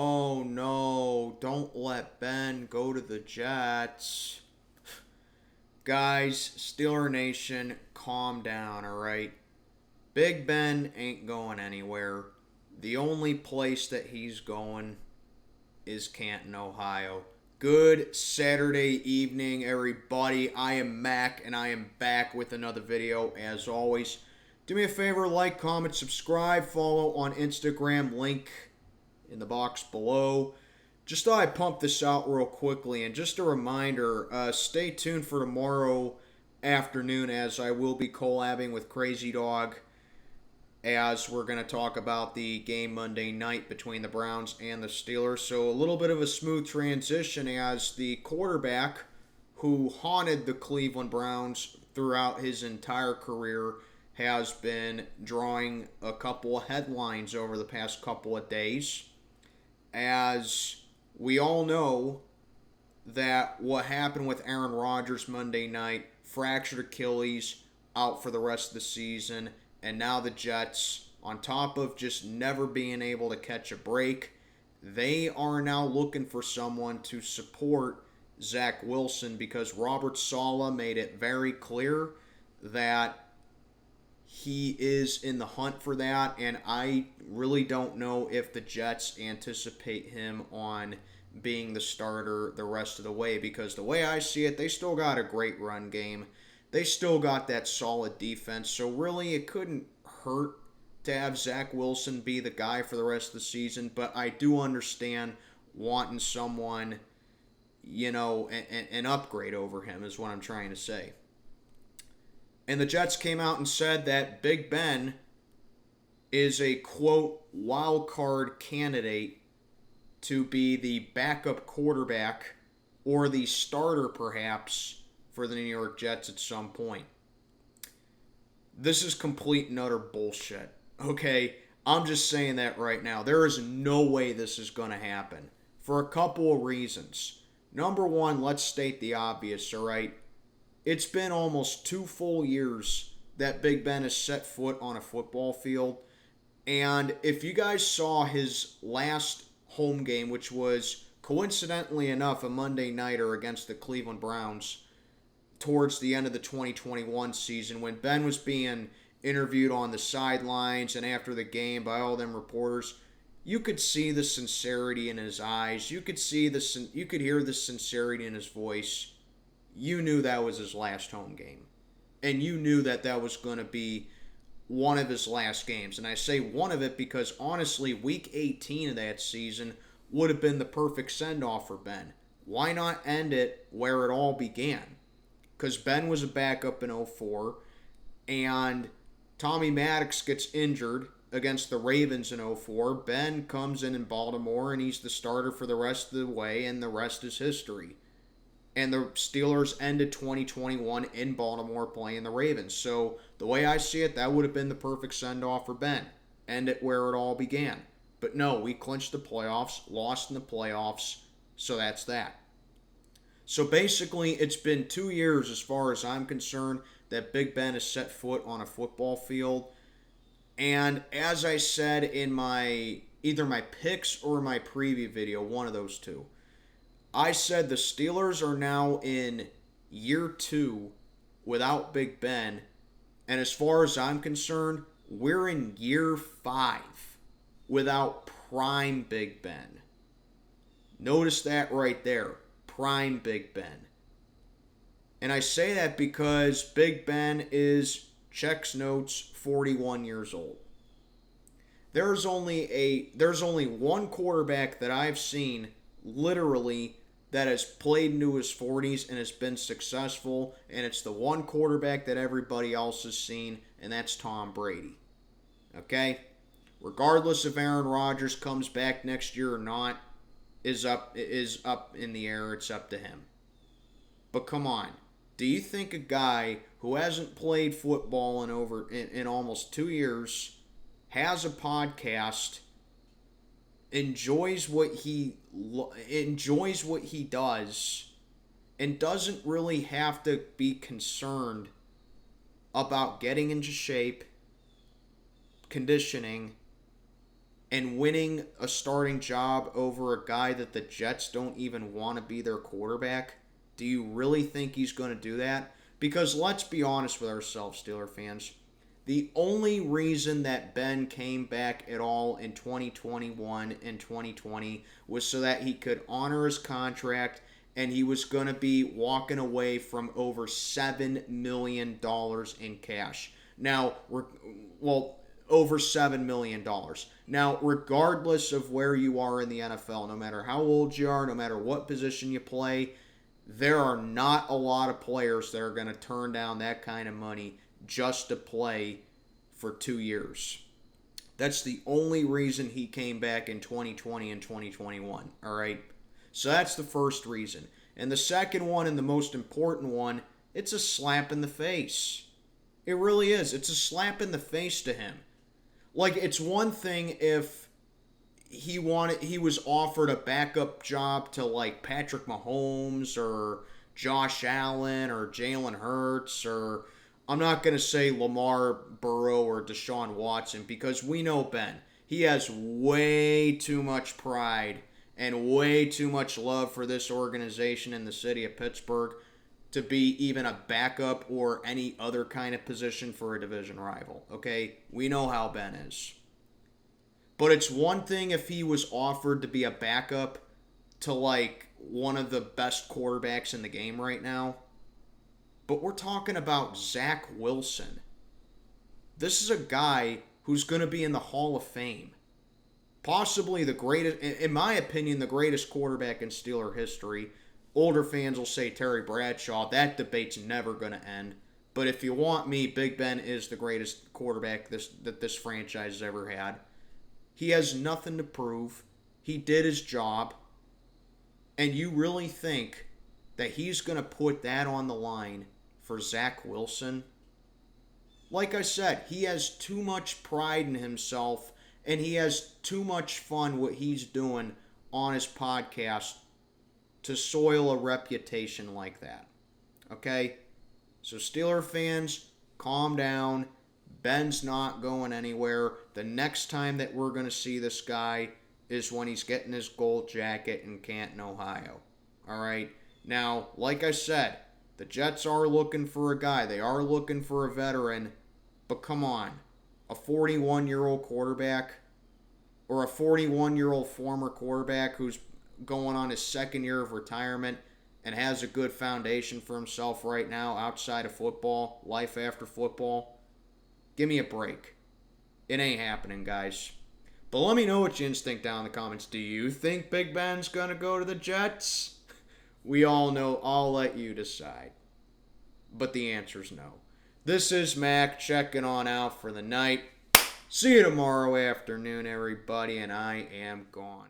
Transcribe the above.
Oh no, don't let Ben go to the Jets. Guys, Steeler Nation, calm down, alright? Big Ben ain't going anywhere. The only place that he's going is Canton, Ohio. Good Saturday evening, everybody. I am Mac, and I am back with another video, as always. Do me a favor, like, comment, subscribe, follow on Instagram, link in the box below. Just thought I'd pump this out real quickly, and just a reminder, stay tuned for tomorrow afternoon, as I will be collabing with Crazy Dog, as we're going to talk about the game Monday night between the Browns and the Steelers. So a little bit of a smooth transition, as the quarterback who haunted the Cleveland Browns throughout his entire career has been drawing a couple of headlines over the past couple of days. As we all know that what happened with Aaron Rodgers Monday night, fractured Achilles, out for the rest of the season, and now the Jets, on top of just never being able to catch a break, they are now looking for someone to support Zach Wilson, because Robert Saleh made it very clear that he is in the hunt for that, and I really don't know if the Jets anticipate him on being the starter the rest of the way, because the way I see it, they still got a great run game. They still got that solid defense, so really it couldn't hurt to have Zach Wilson be the guy for the rest of the season, but I do understand wanting someone, an upgrade over him is what I'm trying to say. And the Jets came out and said that Big Ben is a, quote, wild card candidate to be the backup quarterback or the starter, perhaps, for the New York Jets at some point. This is complete and utter bullshit, okay? I'm just saying that right now. There is no way this is going to happen for a couple of reasons. Number one, let's state the obvious, all right? It's been almost 2 full years that Big Ben has set foot on a football field. And if you guys saw his last home game, which was coincidentally enough a Monday nighter against the Cleveland Browns towards the end of the 2021 season, when Ben was being interviewed on the sidelines and after the game by all them reporters, you could see the sincerity in his eyes. You could hear the sincerity in his voice. You knew that was his last home game. And you knew that that was going to be one of his last games. And I say one of it because, honestly, Week 18 of that season would have been the perfect send-off for Ben. Why not end it where it all began? Because Ben was a backup in 04, and Tommy Maddox gets injured against the Ravens in 04. Ben comes in Baltimore, and he's the starter for the rest of the way, and the rest is history. And the Steelers ended 2021 in Baltimore playing the Ravens. So the way I see it, that would have been the perfect send-off for Ben. End it where it all began. But no, we clinched the playoffs, lost in the playoffs, so that's that. So basically, it's been 2 years, as far as I'm concerned, that Big Ben has set foot on a football field. And as I said in either my picks or my preview video, one of those two, I said the Steelers are now in year 2 without Big Ben. And as far as I'm concerned, we're in year 5 without prime Big Ben. Notice that right there. Prime Big Ben. And I say that because Big Ben is, checks notes, 41 years old. There's only one quarterback that I've seen literally that has played into his 40s and has been successful, and it's the one quarterback that everybody else has seen, and that's Tom Brady. Okay? Regardless if Aaron Rodgers comes back next year or not, is up in the air. It's up to him. But come on. Do you think a guy who hasn't played football in almost 2 years, has a podcast, enjoys what he does, and doesn't really have to be concerned about getting into shape, conditioning, and winning a starting job over a guy that the Jets don't even want to be their quarterback? Do you really think he's going to do that? Because let's be honest with ourselves, Steeler fans. The only reason that Ben came back at all in 2021 and 2020 was so that he could honor his contract, and he was going to be walking away from over $7 million in cash. Now, over $7 million. Now, regardless of where you are in the NFL, no matter how old you are, no matter what position you play, there are not a lot of players that are going to turn down that kind of money just to play for 2 years. That's the only reason he came back in 2020 and 2021, all right? So that's the first reason. And the second one, and the most important one, it's a slap in the face. It really is. It's a slap in the face to him. Like, it's one thing if he was offered a backup job to, like, Patrick Mahomes or Josh Allen or Jalen Hurts, or I'm not going to say Lamar Burrow or Deshaun Watson, because we know Ben. He has way too much pride and way too much love for this organization in the city of Pittsburgh to be even a backup or any other kind of position for a division rival. Okay? We know how Ben is. But it's one thing if he was offered to be a backup to, like, one of the best quarterbacks in the game right now. But we're talking about Zach Wilson. This is a guy who's going to be in the Hall of Fame. Possibly the greatest, in my opinion, the greatest quarterback in Steeler history. Older fans will say Terry Bradshaw. That debate's never going to end. But if you want me, Big Ben is the greatest quarterback that this franchise has ever had. He has nothing to prove. He did his job. And you really think that he's going to put that on the line for Zach Wilson? Like I said, he has too much pride in himself, and he has too much fun what he's doing on his podcast to soil a reputation like that. Okay? So Steeler fans, calm down. Ben's not going anywhere. The next time that we're going to see this guy is when he's getting his gold jacket in Canton, Ohio. All right? Now, like I said, the Jets are looking for a guy. They are looking for a veteran. But come on. A 41-year-old quarterback or a 41-year-old former quarterback who's going on his second year of retirement and has a good foundation for himself right now outside of football, life after football. Give me a break. It ain't happening, guys. But let me know what you think down in the comments. Do you think Big Ben's going to go to the Jets? We all know. I'll let you decide. But the answer's no. This is Mac checking on out for the night. See you tomorrow afternoon, everybody, and I am gone.